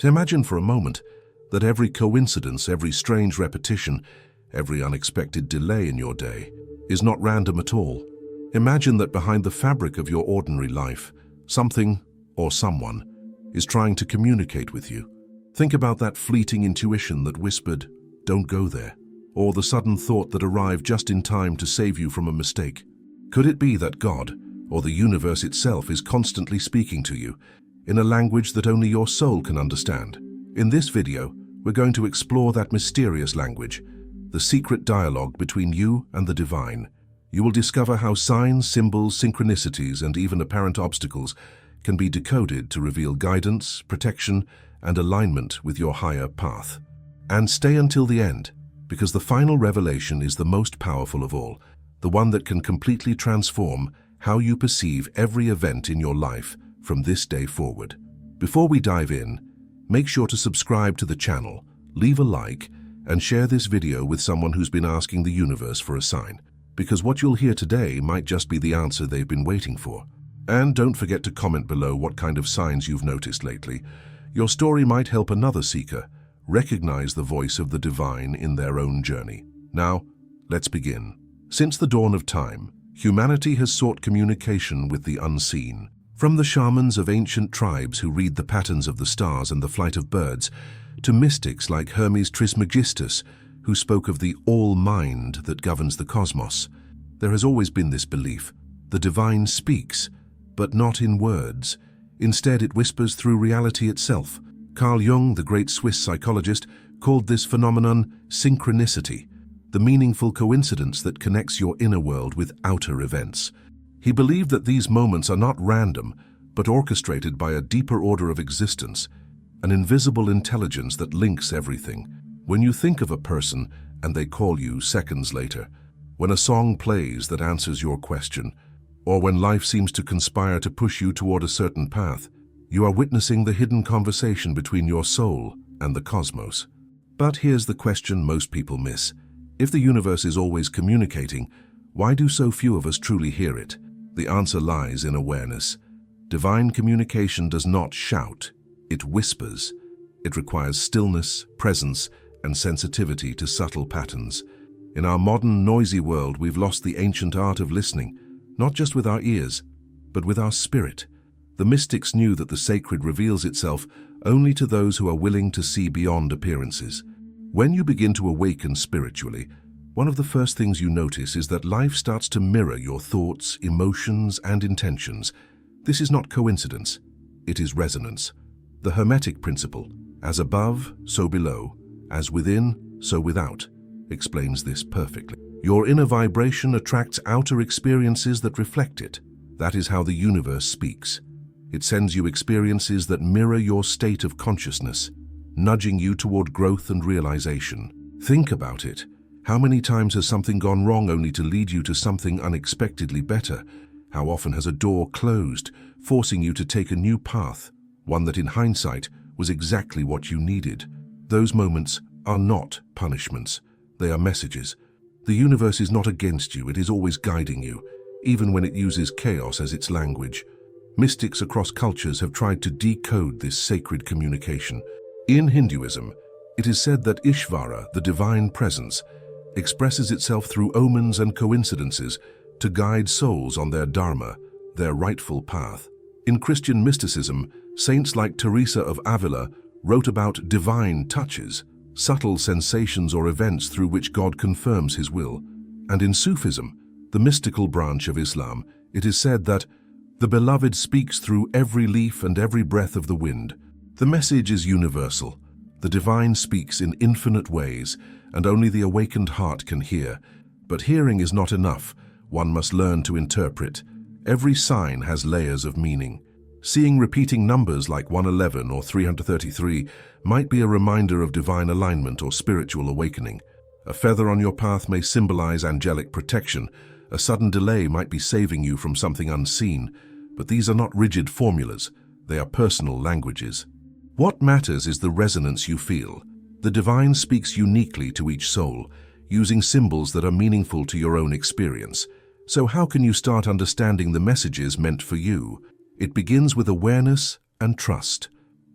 So imagine for a moment that every coincidence, every strange repetition, every unexpected delay in your day is not random at all. Imagine that behind the fabric of your ordinary life, something or someone is trying to communicate with you. Think about that fleeting intuition that whispered, "Don't go there," or the sudden thought that arrived just in time to save you from a mistake. Could it be that God, or the universe itself, is constantly speaking to you in a language that only your soul can understand? In this video, we're going to explore that mysterious language, the secret dialogue between you and the divine. You will discover how signs, symbols, synchronicities, and even apparent obstacles can be decoded to reveal guidance, protection, and alignment with your higher path. And stay until the end, because the final revelation is the most powerful of all, the one that can completely transform how you perceive every event in your life from this day forward. Before we dive in, make sure to subscribe to the channel, leave a like, and share this video with someone who's been asking the universe for a sign, because what you'll hear today might just be the answer they've been waiting for. And don't forget to comment below what kind of signs you've noticed lately. Your story might help another seeker recognize the voice of the divine in their own journey. Now, let's begin. Since the dawn of time, humanity has sought communication with the unseen. From the shamans of ancient tribes who read the patterns of the stars and the flight of birds, to mystics like Hermes Trismegistus, who spoke of the all-mind that governs the cosmos, there has always been this belief: the divine speaks, but not in words. Instead, it whispers through reality itself. Carl Jung, the great Swiss psychologist, called this phenomenon synchronicity, the meaningful coincidence that connects your inner world with outer events. He believed that these moments are not random, but orchestrated by a deeper order of existence, an invisible intelligence that links everything. When you think of a person and they call you seconds later, when a song plays that answers your question, or when life seems to conspire to push you toward a certain path, you are witnessing the hidden conversation between your soul and the cosmos. But here's the question most people miss. If the universe is always communicating, why do so few of us truly hear it? The answer lies in awareness. Divine communication does not shout, it whispers. It requires stillness, presence, and sensitivity to subtle patterns. In our modern, noisy world, we've lost the ancient art of listening, not just with our ears, but with our spirit. The mystics knew that the sacred reveals itself only to those who are willing to see beyond appearances. When you begin to awaken spiritually, one of the first things you notice is that life starts to mirror your thoughts, emotions, and intentions. This is not coincidence, it is resonance. The Hermetic principle, as above, so below, as within, so without, explains this perfectly. Your inner vibration attracts outer experiences that reflect it. That is how the universe speaks. It sends you experiences that mirror your state of consciousness, nudging you toward growth and realization. Think about it. How many times has something gone wrong only to lead you to something unexpectedly better? How often has a door closed, forcing you to take a new path, one that in hindsight was exactly what you needed? Those moments are not punishments. They are messages. The universe is not against you, it is always guiding you, even when it uses chaos as its language. Mystics across cultures have tried to decode this sacred communication. In Hinduism, it is said that Ishvara, the divine presence, expresses itself through omens and coincidences to guide souls on their dharma, their rightful path. In Christian mysticism, saints like Teresa of Avila wrote about divine touches, subtle sensations or events through which God confirms his will. And in Sufism, the mystical branch of Islam, it is said that the beloved speaks through every leaf and every breath of the wind. The message is universal. The divine speaks in infinite ways, and only the awakened heart can hear. But hearing is not enough. One must learn to interpret. Every sign has layers of meaning. Seeing repeating numbers like 111 or 333 might be a reminder of divine alignment or spiritual awakening. A feather on your path may symbolize angelic protection. A sudden delay might be saving you from something unseen. But these are not rigid formulas. They are personal languages. What matters is the resonance you feel. The divine speaks uniquely to each soul, using symbols that are meaningful to your own experience. So how can you start understanding the messages meant for you? It begins with awareness and trust.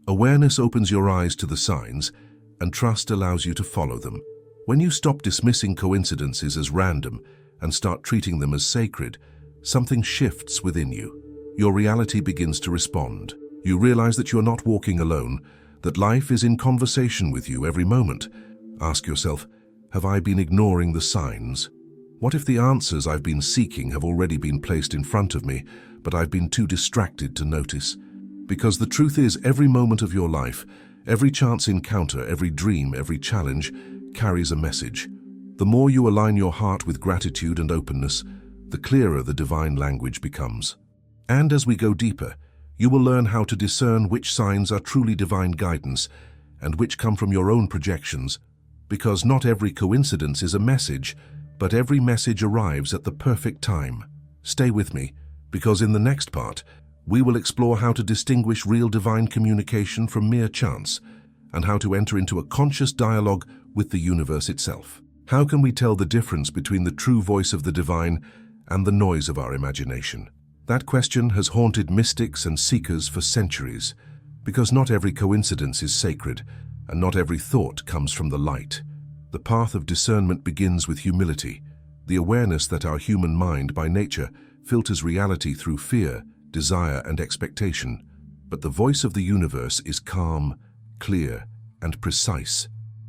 Awareness opens your eyes to the signs, and trust allows you to follow them. When you stop dismissing coincidences as random and start treating them as sacred, something shifts within you. Your reality begins to respond. You realize that you're not walking alone, that life is in conversation with you every moment. Ask yourself, have I been ignoring the signs? What if the answers I've been seeking have already been placed in front of me, but I've been too distracted to notice? Because the truth is, every moment of your life, every chance encounter, every dream, every challenge, carries a message. The more you align your heart with gratitude and openness, the clearer the divine language becomes. And as we go deeper, you will learn how to discern which signs are truly divine guidance and which come from your own projections, because not every coincidence is a message, but every message arrives at the perfect time. Stay with me, because in the next part, we will explore how to distinguish real divine communication from mere chance, and how to enter into a conscious dialogue with the universe itself. How can we tell the difference between the true voice of the divine and the noise of our imagination? That question has haunted mystics and seekers for centuries, because not every coincidence is sacred, and not every thought comes from the light. The path of discernment begins with humility, the awareness that our human mind by nature filters reality through fear, desire, and expectation. But the voice of the universe is calm, clear, and precise.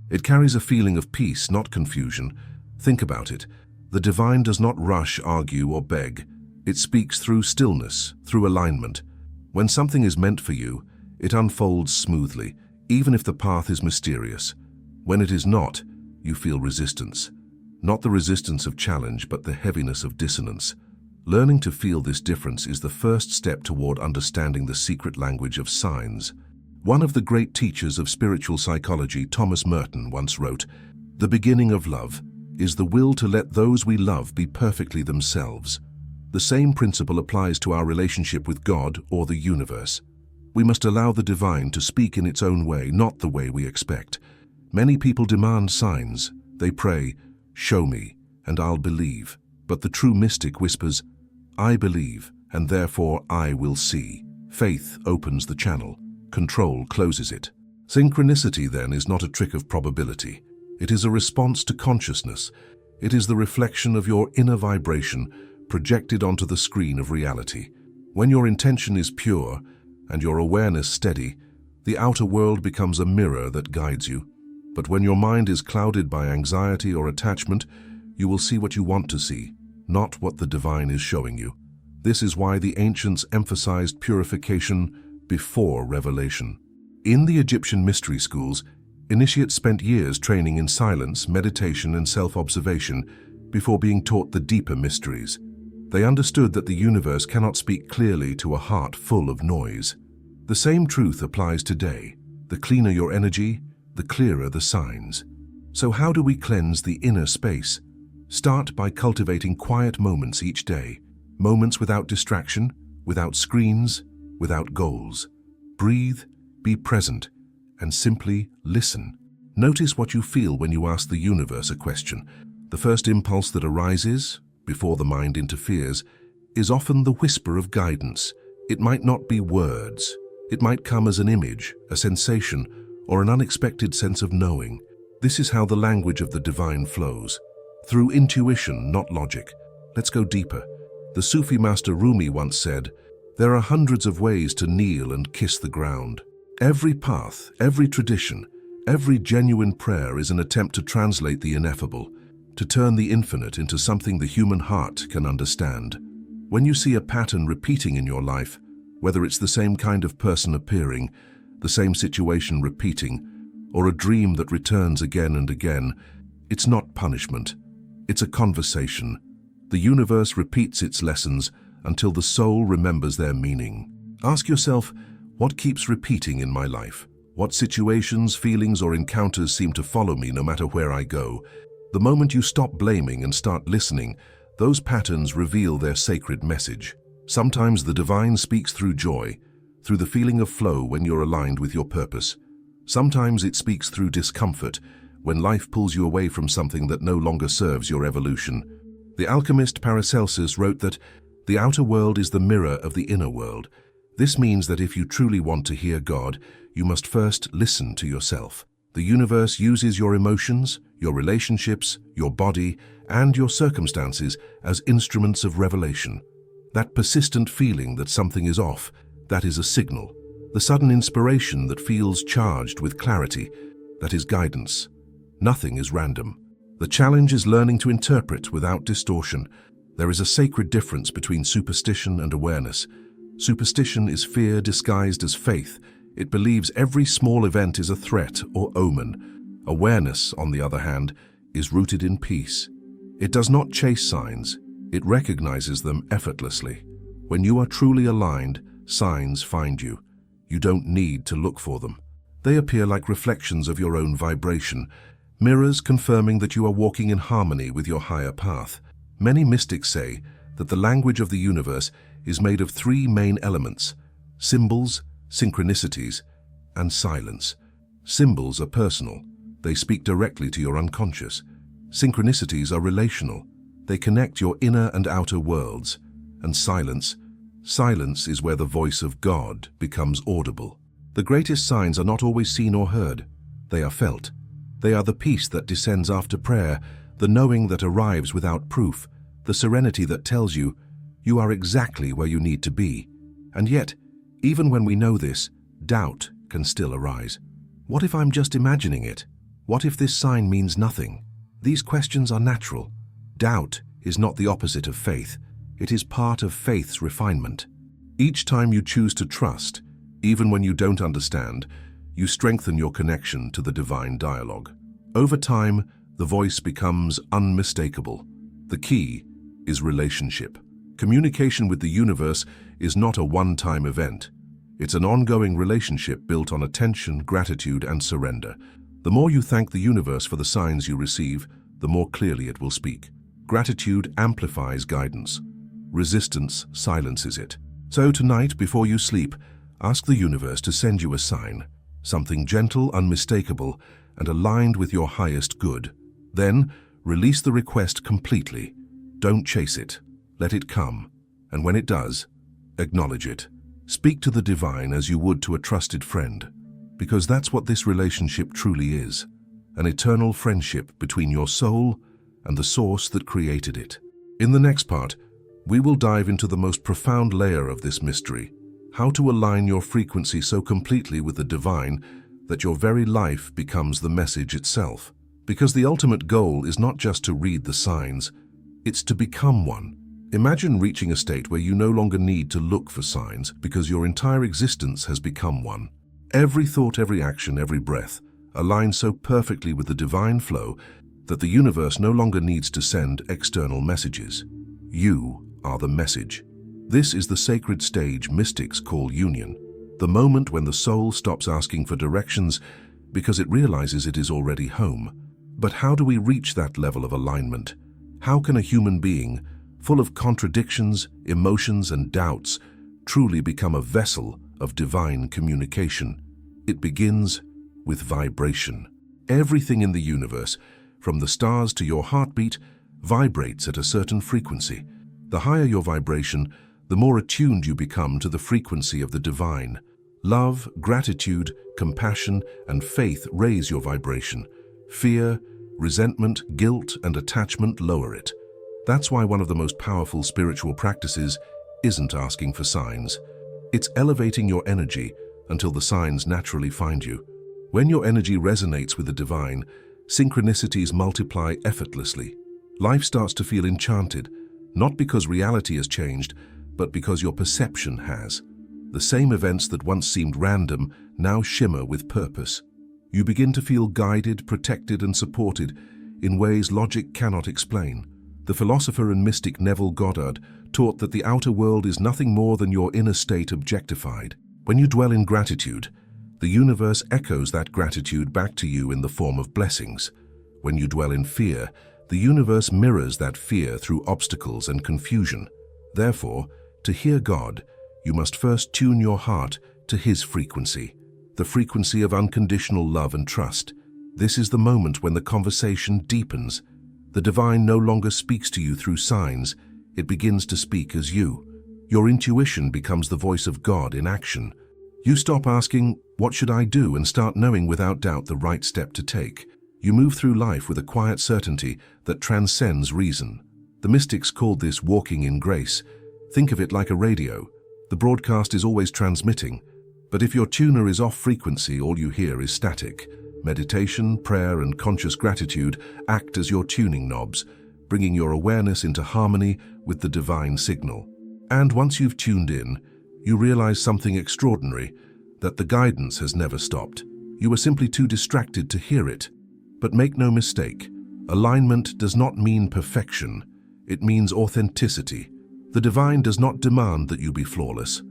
It carries a feeling of peace, not confusion. Think about it. The divine does not rush, argue, or beg. It speaks through stillness, through alignment. When something is meant for you, it unfolds smoothly, even if the path is mysterious. When it is not, you feel resistance. Not the resistance of challenge, but the heaviness of dissonance. Learning to feel this difference is the first step toward understanding the secret language of signs. One of the great teachers of spiritual psychology, Thomas Merton, once wrote, "The beginning of love is the will to let those we love be perfectly themselves." The same principle applies to our relationship with God or the universe. We must allow the divine to speak in its own way, not the way we expect. Many people demand signs. They pray, "Show me, and I'll believe." But the true mystic whispers, "I believe, and therefore I will see." Faith opens the channel. Control closes it. Synchronicity, then, is not a trick of probability. It is a response to consciousness. It is the reflection of your inner vibration projected onto the screen of reality. When your intention is pure and your awareness steady, the outer world becomes a mirror that guides you. But when your mind is clouded by anxiety or attachment, you will see what you want to see, not what the divine is showing you. This is why the ancients emphasized purification before revelation. In the Egyptian mystery schools, initiates spent years training in silence, meditation, and self-observation before being taught the deeper mysteries. They understood that the universe cannot speak clearly to a heart full of noise. The same truth applies today. The cleaner your energy, the clearer the signs. So how do we cleanse the inner space? Start by cultivating quiet moments each day. Moments without distraction, without screens, without goals. Breathe, be present, and simply listen. Notice what you feel when you ask the universe a question. The first impulse that arises, before the mind interferes, is often the whisper of guidance. It might not be words. It might come as an image, a sensation, or an unexpected sense of knowing. This is how the language of the divine flows. Through intuition, not logic. Let's go deeper. The Sufi master Rumi once said, "There are hundreds of ways to kneel and kiss the ground." Every path, every tradition, every genuine prayer is an attempt to translate the ineffable, to turn the infinite into something the human heart can understand. When you see a pattern repeating in your life, whether it's the same kind of person appearing, the same situation repeating, or a dream that returns again and again, it's not punishment. It's a conversation. The universe repeats its lessons until the soul remembers their meaning. Ask yourself, what keeps repeating in my life? What situations, feelings, or encounters seem to follow me no matter where I go? The moment you stop blaming and start listening, those patterns reveal their sacred message. Sometimes the divine speaks through joy, through the feeling of flow when you're aligned with your purpose. Sometimes it speaks through discomfort, when life pulls you away from something that no longer serves your evolution. The alchemist Paracelsus wrote that the outer world is the mirror of the inner world, This means that if you truly want to hear God, you must first listen to yourself. The universe uses your emotions, your relationships, your body, and your circumstances as instruments of revelation. That persistent feeling that something is off, that is a signal. The sudden inspiration that feels charged with clarity, that is guidance. Nothing is random. The challenge is learning to interpret without distortion. There is a sacred difference between superstition and awareness. Superstition is fear disguised as faith. It believes every small event is a threat or omen. Awareness, on the other hand, is rooted in peace. It does not chase signs. It recognizes them effortlessly. When you are truly aligned, signs find you. You don't need to look for them. They appear like reflections of your own vibration, mirrors confirming that you are walking in harmony with your higher path. Many mystics say that the language of the universe is made of three main elements: symbols, synchronicities, and silence. Symbols are personal. They speak directly to your unconscious. Synchronicities are relational. They connect your inner and outer worlds. And silence is where the voice of God becomes audible. The greatest signs are not always seen or heard. They are felt. They are the peace that descends after prayer, the knowing that arrives without proof, the serenity that tells you you are exactly where you need to be. And yet, even when we know this, doubt can still arise. What if I'm just imagining it? What if this sign means nothing? These questions are natural. Doubt is not the opposite of faith. It is part of faith's refinement. Each time you choose to trust, even when you don't understand, you strengthen your connection to the divine dialogue. Over time, the voice becomes unmistakable. The key is relationship. Communication with the universe is not a one-time event. It's an ongoing relationship built on attention, gratitude, and surrender. The more you thank the universe for the signs you receive, the more clearly it will speak. Gratitude amplifies guidance. Resistance silences it. So tonight, before you sleep, ask the universe to send you a sign, something gentle, unmistakable, and aligned with your highest good. Then, release the request completely. Don't chase it. Let it come. And when it does, acknowledge it. Speak to the divine as you would to a trusted friend, because that's what this relationship truly is, an eternal friendship between your soul and the source that created it. In the next part, we will dive into the most profound layer of this mystery, how to align your frequency so completely with the divine that your very life becomes the message itself. Because the ultimate goal is not just to read the signs, it's to become one. Imagine reaching a state where you no longer need to look for signs because your entire existence has become one. Every thought, every action, every breath aligns so perfectly with the divine flow that the universe no longer needs to send external messages. You are the message. This is the sacred stage mystics call union, the moment when the soul stops asking for directions because it realizes it is already home. But how do we reach that level of alignment? How can a human being, full of contradictions, emotions, and doubts, truly become a vessel of divine communication? It begins with vibration. Everything in the universe, from the stars to your heartbeat, vibrates at a certain frequency. The higher your vibration, the more attuned you become to the frequency of the divine. Love, gratitude, compassion, and faith raise your vibration. Fear, resentment, guilt, and attachment lower it. That's why one of the most powerful spiritual practices isn't asking for signs. It's elevating your energy until the signs naturally find you. When your energy resonates with the divine, synchronicities multiply effortlessly. Life starts to feel enchanted, not because reality has changed, but because your perception has. The same events that once seemed random now shimmer with purpose. You begin to feel guided, protected, and supported in ways logic cannot explain. The philosopher and mystic Neville Goddard taught that the outer world is nothing more than your inner state objectified. When you dwell in gratitude, the universe echoes that gratitude back to you in the form of blessings. When you dwell in fear, the universe mirrors that fear through obstacles and confusion. Therefore, to hear God, you must first tune your heart to His frequency, the frequency of unconditional love and trust. This is the moment when the conversation deepens. The divine no longer speaks to you through signs, it begins to speak as you. Your intuition becomes the voice of God in action. You stop asking, "What should I do?" and start knowing without doubt the right step to take. You move through life with a quiet certainty that transcends reason. The mystics called this walking in grace. Think of it like a radio. The broadcast is always transmitting, but if your tuner is off frequency, all you hear is static. Meditation, prayer, and conscious gratitude act as your tuning knobs, bringing your awareness into harmony with the divine signal. And once you've tuned in, you realize something extraordinary, that the guidance has never stopped. You were simply too distracted to hear it. But make no mistake, alignment does not mean perfection. It means authenticity. The divine does not demand that you be flawless,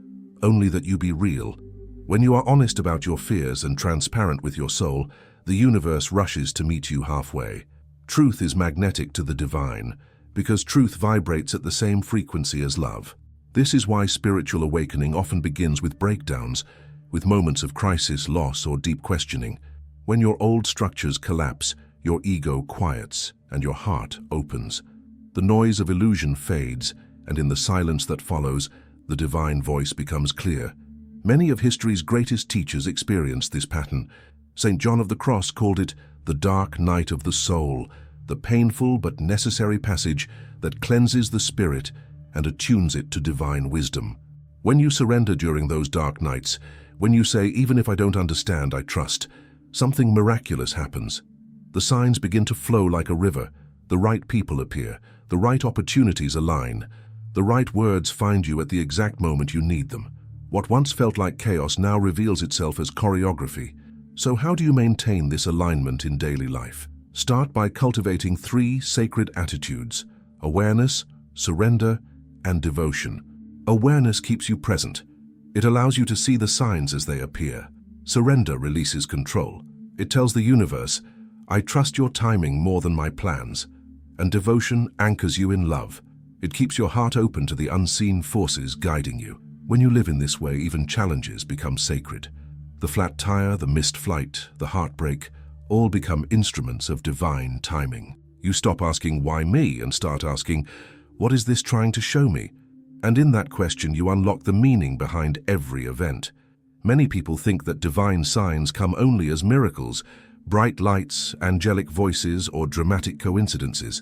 only that you be real. When you are honest about your fears and transparent with your soul, the universe rushes to meet you halfway. Truth is magnetic to the divine, because truth vibrates at the same frequency as love. This is why spiritual awakening often begins with breakdowns, with moments of crisis, loss, or deep questioning. When your old structures collapse, your ego quiets and your heart opens. The noise of illusion fades, and in the silence that follows, the divine voice becomes clear. Many of history's greatest teachers experienced this pattern. St. John of the Cross called it the dark night of the soul, the painful but necessary passage that cleanses the spirit and attunes it to divine wisdom. When you surrender during those dark nights, when you say, "Even if I don't understand, I trust," something miraculous happens. The signs begin to flow like a river. The right people appear. The right opportunities align. The right words find you at the exact moment you need them. What once felt like chaos now reveals itself as choreography. So how do you maintain this alignment in daily life? Start by cultivating 3 sacred attitudes: awareness, surrender, and devotion. Awareness keeps you present. It allows you to see the signs as they appear. Surrender releases control. It tells the universe, "I trust your timing more than my plans." And devotion anchors you in love. It keeps your heart open to the unseen forces guiding you. When you live in this way, even challenges become sacred. The flat tire, the missed flight, the heartbreak, all become instruments of divine timing. You stop asking, "Why me?" and start asking, "What is this trying to show me?" And in that question, you unlock the meaning behind every event. Many people think that divine signs come only as miracles, bright lights, angelic voices, or dramatic coincidences.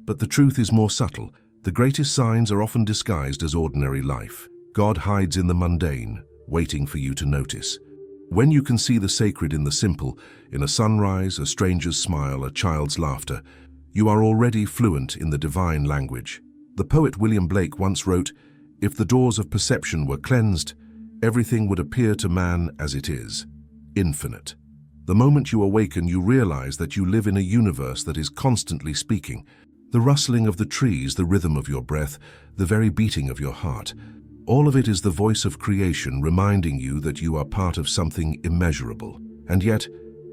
But the truth is more subtle. The greatest signs are often disguised as ordinary life. God hides in the mundane, waiting for you to notice. When you can see the sacred in the simple, in a sunrise, a stranger's smile, a child's laughter, you are already fluent in the divine language. The poet William Blake once wrote, "If the doors of perception were cleansed, everything would appear to man as it is, infinite." The moment you awaken, you realize that you live in a universe that is constantly speaking. The rustling of the trees, the rhythm of your breath, the very beating of your heart, all of it is the voice of creation reminding you that you are part of something immeasurable. And yet,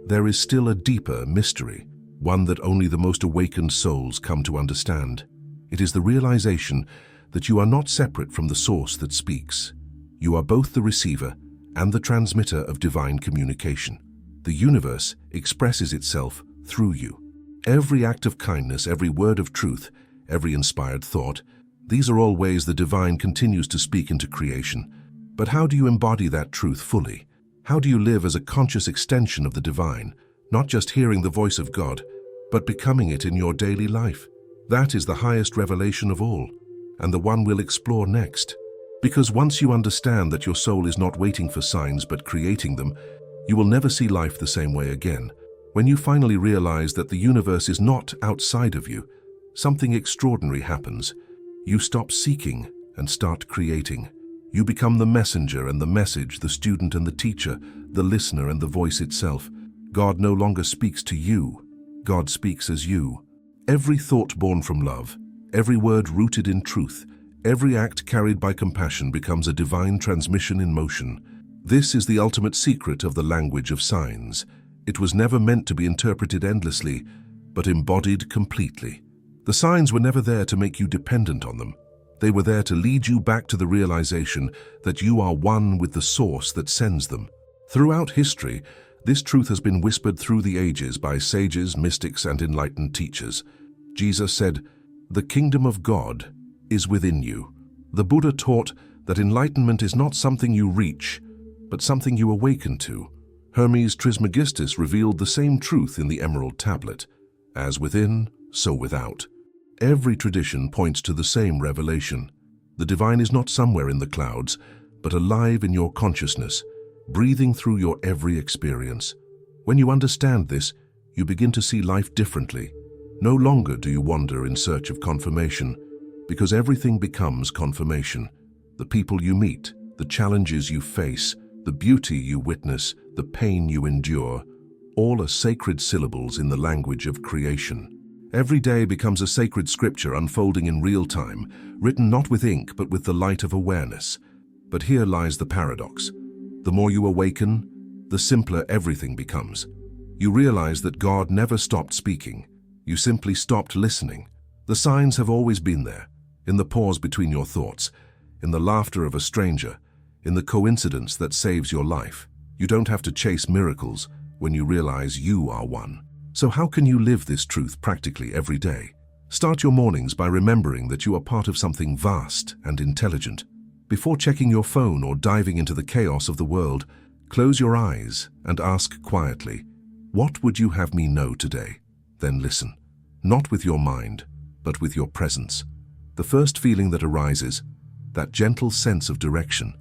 there is still a deeper mystery, one that only the most awakened souls come to understand. It is the realization that you are not separate from the source that speaks. You are both the receiver and the transmitter of divine communication. The universe expresses itself through you. Every act of kindness, every word of truth, every inspired thought, these are all ways the divine continues to speak into creation. But how do you embody that truth fully? How do you live as a conscious extension of the divine, not just hearing the voice of God, but becoming it in your daily life? That is the highest revelation of all, and the one we'll explore next. Because once you understand that your soul is not waiting for signs but creating them, you will never see life the same way again. When you finally realize that the universe is not outside of you, something extraordinary happens. You stop seeking and start creating. You become the messenger and the message, the student and the teacher, the listener and the voice itself. God no longer speaks to you. God speaks as you. Every thought born from love, every word rooted in truth, every act carried by compassion becomes a divine transmission in motion. This is the ultimate secret of the language of signs. It was never meant to be interpreted endlessly, but embodied completely. The signs were never there to make you dependent on them. They were there to lead you back to the realization that you are one with the source that sends them. Throughout history, this truth has been whispered through the ages by sages, mystics, and enlightened teachers. Jesus said, "The kingdom of God is within you." The Buddha taught that enlightenment is not something you reach, but something you awaken to. Hermes Trismegistus revealed the same truth in the Emerald Tablet, as within, so without. Every tradition points to the same revelation. The divine is not somewhere in the clouds, but alive in your consciousness, breathing through your every experience. When you understand this, you begin to see life differently. No longer do you wander in search of confirmation, because everything becomes confirmation. The people you meet, the challenges you face, the beauty you witness, the pain you endure, all are sacred syllables in the language of creation. Every day becomes a sacred scripture unfolding in real time, written not with ink but with the light of awareness. But here lies the paradox. The more you awaken, the simpler everything becomes. You realize that God never stopped speaking. You simply stopped listening. The signs have always been there, in the pause between your thoughts, in the laughter of a stranger, in the coincidence that saves your life. You don't have to chase miracles when you realize you are one. So how can you live this truth practically every day? Start your mornings by remembering that you are part of something vast and intelligent. Before checking your phone or diving into the chaos of the world, close your eyes and ask quietly, "What would you have me know today?" Then listen, not with your mind, but with your presence. The first feeling that arises, that gentle sense of direction,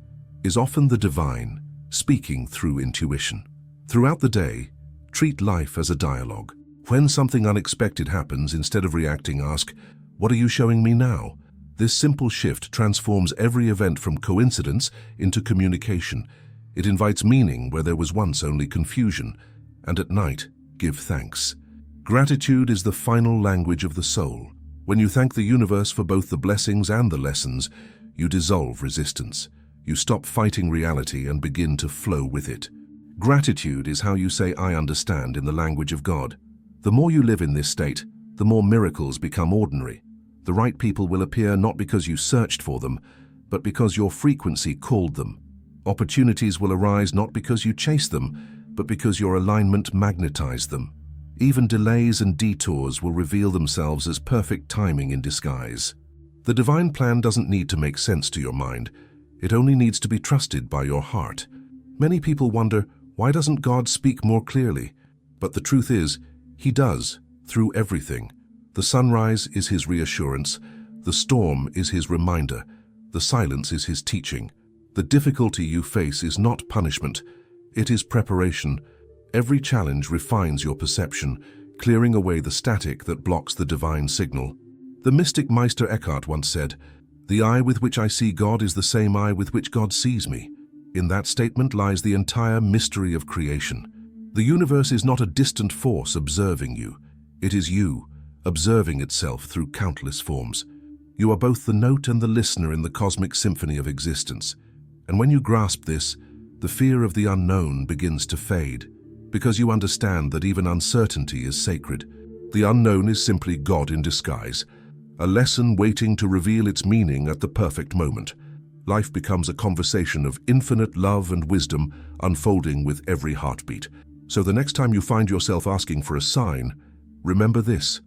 is often the divine, speaking through intuition. Throughout the day, treat life as a dialogue. When something unexpected happens, instead of reacting, ask, "What are you showing me now?" This simple shift transforms every event from coincidence into communication. It invites meaning where there was once only confusion, and at night, give thanks. Gratitude is the final language of the soul. When you thank the universe for both the blessings and the lessons, you dissolve resistance. You stop fighting reality and begin to flow with it. Gratitude is how you say "I understand" in the language of God. The more you live in this state, the more miracles become ordinary. The right people will appear not because you searched for them, but because your frequency called them. Opportunities will arise not because you chased them, but because your alignment magnetized them. Even delays and detours will reveal themselves as perfect timing in disguise. The divine plan doesn't need to make sense to your mind. It only needs to be trusted by your heart. Many people wonder, why doesn't God speak more clearly? But the truth is, He does, through everything. The sunrise is His reassurance. The storm is His reminder. The silence is His teaching. The difficulty you face is not punishment. It is preparation. Every challenge refines your perception, clearing away the static that blocks the divine signal. The mystic Meister Eckhart once said, "The eye with which I see God is the same eye with which God sees me." In that statement lies the entire mystery of creation. The universe is not a distant force observing you. It is you, observing itself through countless forms. You are both the note and the listener in the cosmic symphony of existence. And when you grasp this, the fear of the unknown begins to fade, because you understand that even uncertainty is sacred. The unknown is simply God in disguise, a lesson waiting to reveal its meaning at the perfect moment. Life becomes a conversation of infinite love and wisdom unfolding with every heartbeat. So the next time you find yourself asking for a sign, remember this: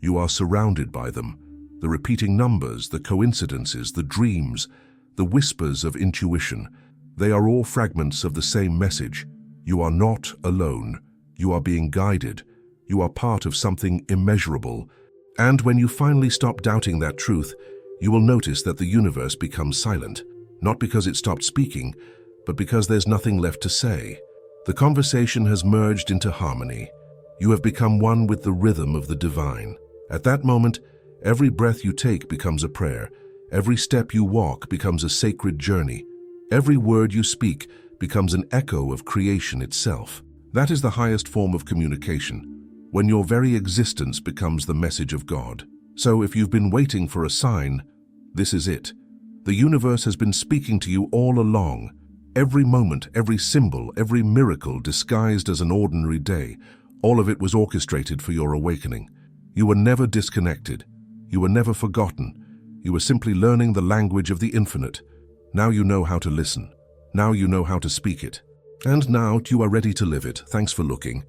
you are surrounded by them. The repeating numbers, the coincidences, the dreams, the whispers of intuition, they are all fragments of the same message. You are not alone. You are being guided. You are part of something immeasurable. And when you finally stop doubting that truth, you will notice that the universe becomes silent, not because it stopped speaking, but because there's nothing left to say. The conversation has merged into harmony. You have become one with the rhythm of the divine. At that moment, every breath you take becomes a prayer. Every step you walk becomes a sacred journey. Every word you speak becomes an echo of creation itself. That is the highest form of communication, when your very existence becomes the message of God. So if you've been waiting for a sign, this is it. The universe has been speaking to you all along. Every moment, every symbol, every miracle disguised as an ordinary day, all of it was orchestrated for your awakening. You were never disconnected. You were never forgotten. You were simply learning the language of the infinite. Now you know how to listen. Now you know how to speak it. And now you are ready to live it. Thanks for looking.